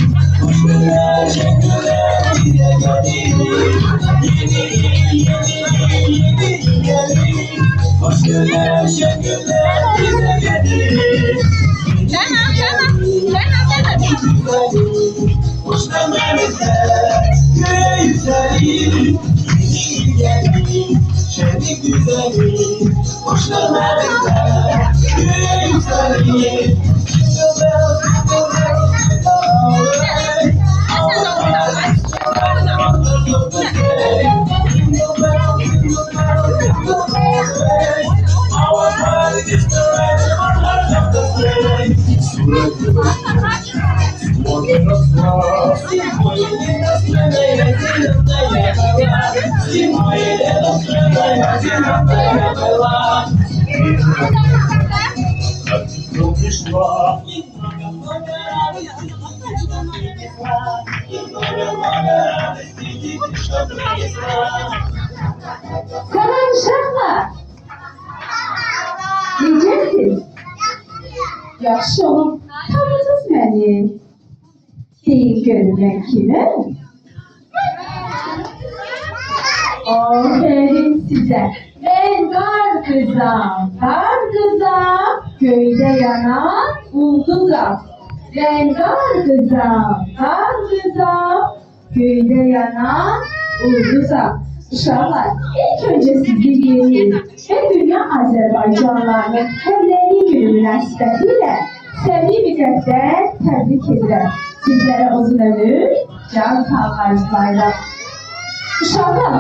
Şükürler şükürler bize gelir. Yeni gelir. Şükürler şükürler bize gelir. Hoşlanırsa göğe yükselir. Yeni gelir. Şenlik güzelir. Hoşlanırsa göğe yükselir. Selam uşaqlar. Necəsiz? Yaxşı olun. Tanıdınız məni? Deyin görüm mən kimim? Aferin sizə. Mən qar qızam, göydə yanan ulduzam. Mən qar qızam, göydə yanan ulduzam. Uşaqlar, ilk önce sizi yeni ve dünya Azərbaycanlarının Həmrəylik günü münasibətilə səmimi qəlbdən təbrik edirəm. Sizlərə uzun ömür, can sağlığı arzulayıram. Uşaqlar,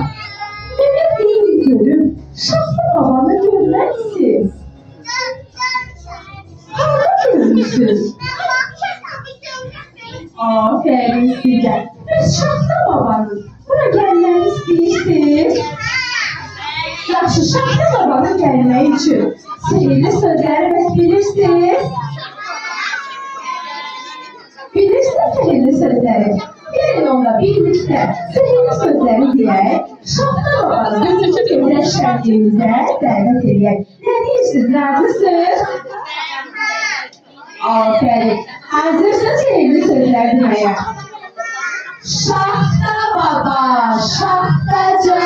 demək deyin görüm, Şahlı babanı görməlisiniz. Harada görmüşsünüz? Aferin sizə. Bəs Şahlı babanız bura gəlməni istəyirsiniz? Yaxşı, Şahlı babanın gəlməyi üçün sehirli sözləri bəs bilirsiniz? Bilirsiniz sehirli sözləri? Gelin onunla birlikte sehirli sözləri deyək, Şahlı babanın gözünü gözəl şərqimizə dəvət edək. Nə deyirsiniz, razısınız? Aferin. Hazırsınız sehirli sözləri deməyə. Şahta baba, şahtaca